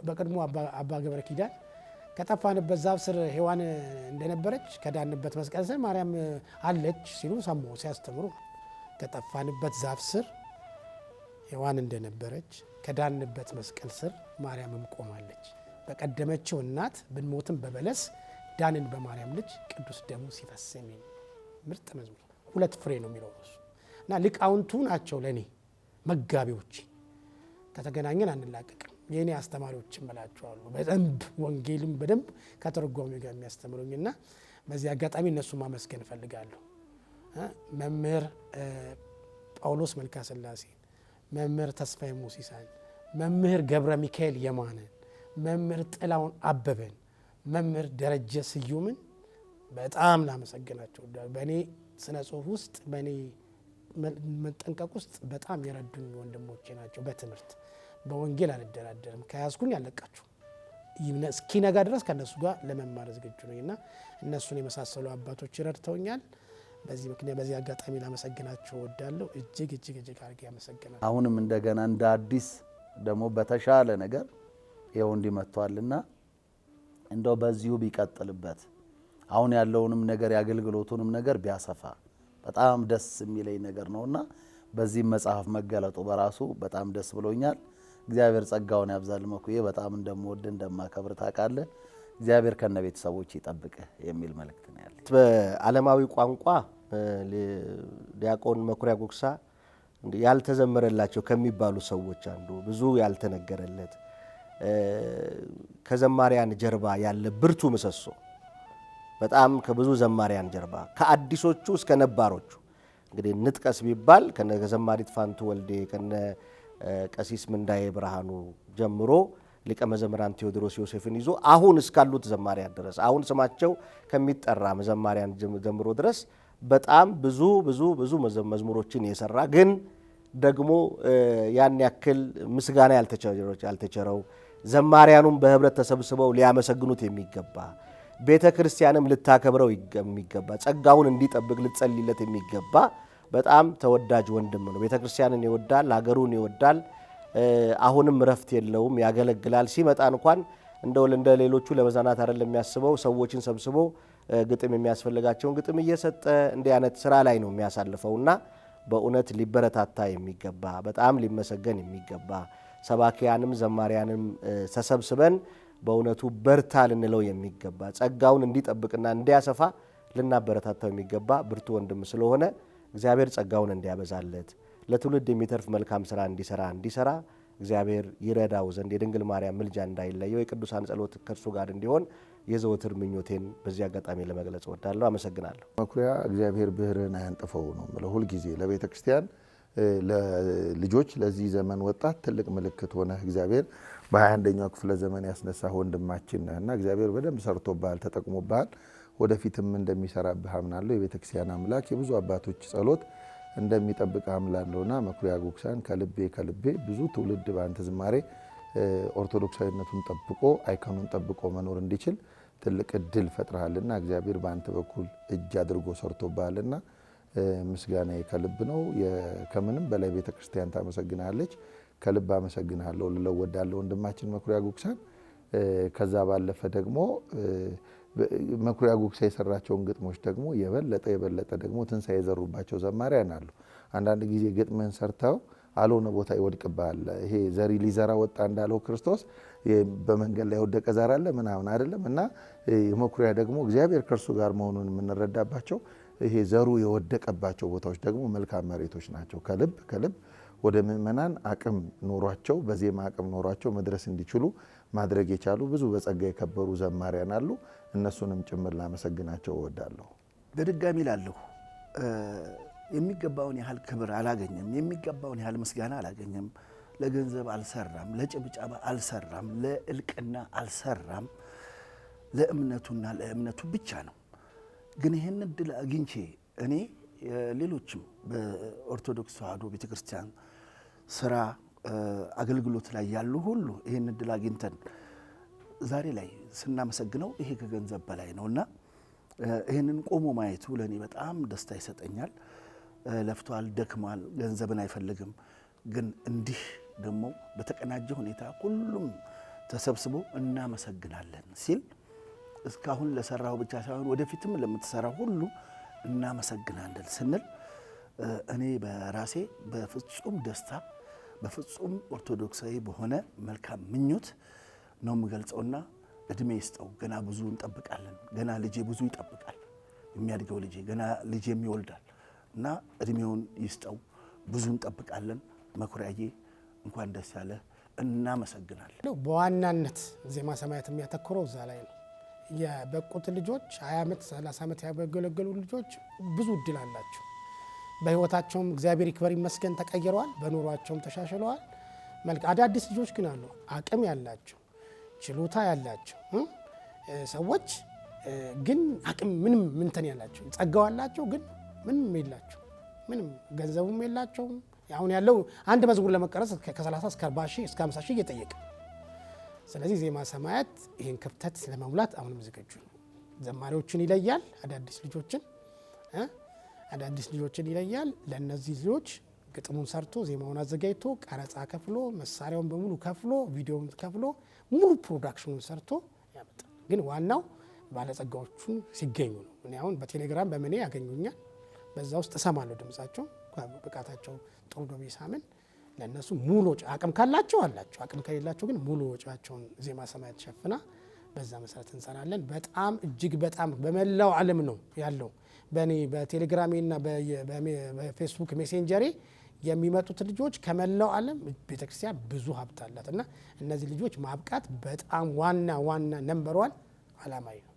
በቅድሞ አባ ገብረ ኪዳን ከጠፋንበት ዛፍ ስር ሔዋን እንደነበረች ከዳንበት መስቀል ስር ማርያም አለች ሲሉ ሰማሁ ሲያስተምሩ። ከጠፋንበት ዛፍ ስር ሔዋን እንደነበረች ከዳንበት መስቀል ስር ማርያምም ቆማለች። በቀደመችው እናት ብንሞትም በበለስ ዳንን በማርያም ልጅ ቅዱስ ደሙ ሲፈስ የሚል ምርጥ መዝሙር ሁለት ፍሬ ነው የሚለው እሱ እና ሊቃውንቱ ናቸው ለኔ መጋቢዎች። ከተገናኘን አንላቀቅም። የኔ አስተማሪዎች እምላቸዋለሁ በደንብ ወንጌልም በደንብ ከተረጓሚው ጋር የሚያስተምሩኝና በዚህ አጋጣሚ እነሱ ማመስገን እፈልጋለሁ። መምህር ጳውሎስ መልካ ሥላሴ፣ መምህር ተስፋዬ ሙሲሳን፣ መምህር ገብረ ሚካኤል የማነን፣ መምህር ጥላውን አበበን፣ መምህር ደረጀ ስዩምን በጣም ላመሰግናቸው። በእኔ ስነ ጽሁፍ ውስጥ በእኔ መጠንቀቅ ውስጥ በጣም የረዱኝ ወንድሞቼ ናቸው። በትምህርት በወንጌል አልደራደርም። ከያዝኩኝ ያለቃችሁ እስኪነጋ ድረስ ከነሱ ጋር ለመማር ዝግጁ ነኝና እነሱን የመሳሰሉ አባቶች ረድተውኛል። በዚህ ምክንያት በዚህ አጋጣሚ ላመሰግናቸው እወዳለሁ። እጅግ አድርጌ ያመሰግናለሁ። አሁንም እንደገና እንደ አዲስ ደግሞ በተሻለ ነገር ይኸው እንዲመጥቷልና እንደው በዚሁ ቢቀጥልበት አሁን ያለውንም ነገር ያገልግሎቱንም ነገር ቢያሰፋ በጣም ደስ የሚለኝ ነገር ነውና በዚህ መጽሐፍ መገለጡ በራሱ በጣም ደስ ብሎኛል። እግዚአብሔር ጸጋውን ያብዛል። መኩዬ በጣም እንደምወድ እንደማከብር ታውቃለህ። እግዚአብሔር ከነ ቤተሰቦች ይጠብቅህ የሚል መልእክት ነው ያለኝ። በዓለማዊ ቋንቋ ዲያቆን መኩሪያ ጉግሳ ያልተዘመረላቸው ከሚባሉ ሰዎች አንዱ፣ ብዙ ያልተነገረለት ከዘማሪያን ጀርባ ያለ ብርቱ ምሰሶ፣ በጣም ከብዙ ዘማሪያን ጀርባ ከአዲሶቹ እስከ ነባሮቹ እንግዲህ ንጥቀስ ቢባል ከዘማሪት ፋንቱ ወልዴ ከነ ቀሲስ ምንዳዬ ብርሃኑ ጀምሮ ሊቀ መዘምራን ቴዎድሮስ ዮሴፍን ይዞ አሁን እስካሉት ዘማሪያን ድረስ አሁን ስማቸው ከሚጠራ መዘማሪያን ጀምሮ ድረስ በጣም ብዙ መዝሙሮችን የሰራ ግን ደግሞ ያን ያክል ምስጋና ያልተቸረው ዘማሪያኑም በህብረት ተሰብስበው ሊያመሰግኑት የሚገባ ቤተ ክርስቲያንም ልታከብረው የሚገባ ጸጋውን እንዲጠብቅ ልትጸልይለት የሚገባ በጣም ተወዳጅ ወንድም ነው። ቤተ ክርስቲያንን ይወዳል፣ ሀገሩን ይወዳል። አሁንም ረፍት የለውም፣ ያገለግላል። ሲመጣ እንኳን እንደው እንደ ሌሎቹ ለመዝናናት አይደለም የሚያስበው፣ ሰዎችን ሰብስቦ ግጥም የሚያስፈልጋቸውን ግጥም እየሰጠ እንዲህ አይነት ስራ ላይ ነው የሚያሳልፈውና በእውነት ሊበረታታ የሚገባ በጣም ሊመሰገን የሚገባ ሰባኪያንም ዘማሪያንም ተሰብስበን በእውነቱ በርታ ልንለው የሚገባ ጸጋውን እንዲጠብቅና እንዲያሰፋ ልናበረታታው የሚገባ ብርቱ ወንድም ስለሆነ እግዚአብሔር ጸጋውን እንዲያበዛለት ለትውልድ የሚተርፍ መልካም ስራ እንዲሰራ እግዚአብሔር ይረዳው ዘንድ የድንግል ማርያም ምልጃ እንዳይለየው የቅዱሳን ጸሎት ከእርሱ ጋር እንዲሆን የዘወትር ምኞቴን በዚህ አጋጣሚ ለመግለጽ እወዳለሁ። አመሰግናለሁ። መኩሪያ እግዚአብሔር ብህርን አያንጥፈው ነው የምለው ሁልጊዜ ለቤተ ክርስቲያን ለልጆች ለዚህ ዘመን ወጣት ትልቅ ምልክት ሆነህ እግዚአብሔር በ21ኛው ክፍለ ዘመን ያስነሳህ ወንድማችን ነህና እግዚአብሔር በደንብ ሰርቶብሃል፣ ተጠቅሞብሃል። ወደፊትም እንደሚሰራብህ አምናለሁ። የቤተ ክርስቲያን አምላክ የብዙ አባቶች ጸሎት እንደሚጠብቅ አምናለሁና መኩሪያ ጉግሳን ከልቤ ብዙ ትውልድ በአንተ ዝማሬ ኦርቶዶክሳዊነቱን ጠብቆ አይከኑን ጠብቆ መኖር እንዲችል ትልቅ እድል ፈጥረሃልና እግዚአብሔር በአንተ በኩል እጅ አድርጎ ሰርቶብሃልና ምስጋናዬ ከልብ ነው። ከምንም በላይ ቤተ ክርስቲያን ታመሰግናለች። ከልብ አመሰግናለሁ ልለው ወዳለሁ ወንድማችን መኩሪያ ጉግሳን። ከዛ ባለፈ ደግሞ መኩሪያ ጉግሳ የሰራቸውን ግጥሞች ደግሞ የበለጠ ደግሞ ትንሣኤ የዘሩባቸው ዘማሪያን አሉ። አንዳንድ ጊዜ ግጥምህን ሰርተው አልሆነ ቦታ ይወድቅብሃል። ይሄ ዘሪ ሊዘራ ወጣ እንዳለው ክርስቶስ በመንገድ ላይ የወደቀ ዘር አለ ምናምን አይደለም። እና መኩሪያ ደግሞ እግዚአብሔር ከእርሱ ጋር መሆኑን የምንረዳባቸው ይሄ ዘሩ የወደቀባቸው ቦታዎች ደግሞ መልካም መሬቶች ናቸው። ከልብ ወደ ምእመናን አቅም ኖሯቸው በዜማ አቅም ኖሯቸው መድረስ እንዲችሉ ማድረግ የቻሉ ብዙ በጸጋ የከበሩ ዘማሪያን አሉ። እነሱንም ጭምር ላመሰግናቸው እወዳለሁ። በድጋሚ ላለሁ የሚገባውን ያህል ክብር አላገኘም፣ የሚገባውን ያህል ምስጋና አላገኘም። ለገንዘብ አልሰራም፣ ለጭብጨባ አልሰራም፣ ለእልቅና አልሰራም። ለእምነቱና ለእምነቱ ብቻ ነው። ግን ይህን እድል አግኝቼ እኔ ሌሎችም በኦርቶዶክስ ተዋሕዶ ቤተክርስቲያን ስራ አገልግሎት ላይ ያሉ ሁሉ ይህን እድል አግኝተን ዛሬ ላይ ስናመሰግነው ይሄ ከገንዘብ በላይ ነውና ይህንን ቆሞ ማየቱ ለእኔ በጣም ደስታ ይሰጠኛል። ለፍቷል፣ ደክሟል፣ ገንዘብን አይፈልግም። ግን እንዲህ ደግሞ በተቀናጀ ሁኔታ ሁሉም ተሰብስቦ እናመሰግናለን ሲል እስካሁን ለሰራው ብቻ ሳይሆን ወደፊትም ለምትሰራው ሁሉ እናመሰግናለን ስንል እኔ በራሴ በፍጹም ደስታ በፍጹም ኦርቶዶክሳዊ በሆነ መልካም ምኞት ነው የምገልጸውና እድሜ ይስጠው። ገና ብዙ እንጠብቃለን። ገና ልጄ ብዙ ይጠብቃል። የሚያድገው ልጄ ገና ልጄም ይወልዳል እና እድሜውን ይስጠው። ብዙ እንጠብቃለን። መኩሪያዬ እንኳን ደስ ያለ፣ እናመሰግናለን። በዋናነት ዜማ ሰማያት የሚያተኩረው እዛ ላይ ነው። የበቁት ልጆች 20 ዓመት 30 ዓመት ያገለገሉ ልጆች ብዙ እድል አላቸው። በህይወታቸውም እግዚአብሔር ይክበር ይመስገን ተቀይረዋል። በኑሯቸውም ተሻሽለዋል። አዳዲስ ልጆች ግን አሉ፣ አቅም ያላቸው ችሎታ ያላቸው ሰዎች ግን አቅም ምንም ምንተን ያላቸው ጸጋው ያላቸው ግን ምንም የላቸው፣ ምንም ገንዘቡም የላቸውም። አሁን ያለው አንድ መዝሙር ለመቀረጽ ከ30 እስከ 40 ሺህ እስከ 50 ሺህ እየጠየቀ። ስለዚህ ዜማ ሰማያት ይህን ክፍተት ለመሙላት አሁንም ዝግጁ ነው። ዘማሪዎችን ይለያል፣ አዳዲስ ልጆችን ይለያል። ለእነዚህ ልጆች ግጥሙን ሰርቶ ዜማውን አዘጋጅቶ ቀረጻ ከፍሎ መሳሪያውን በሙሉ ከፍሎ ቪዲዮውን ከፍሎ ሙሉ ፕሮዳክሽኑን ሰርቶ ያመጣል። ግን ዋናው ባለጸጋዎቹን ሲገኙ ነው። እኔ አሁን በቴሌግራም በምኔ ያገኙኛል፣ በዛ ውስጥ እሰማለሁ ድምጻቸው፣ ብቃታቸው ጥሩ ነው ሳምን ለእነሱ ሙሉ ወጪ አቅም ካላቸው አላቸው፣ አቅም ከሌላቸው ግን ሙሉ ወጪያቸውን ዜማ ሰማያት ሸፍና በዛ መሰረት እንሰራለን። በጣም እጅግ በጣም በመላው ዓለም ነው ያለው። በእኔ በቴሌግራሜና በፌስቡክ ሜሴንጀሬ የሚመጡት ልጆች ከመላው ዓለም ቤተክርስቲያን ብዙ ሀብት አላት እና እነዚህ ልጆች ማብቃት በጣም ዋና ነምበር 1 ዓላማዬ ነው።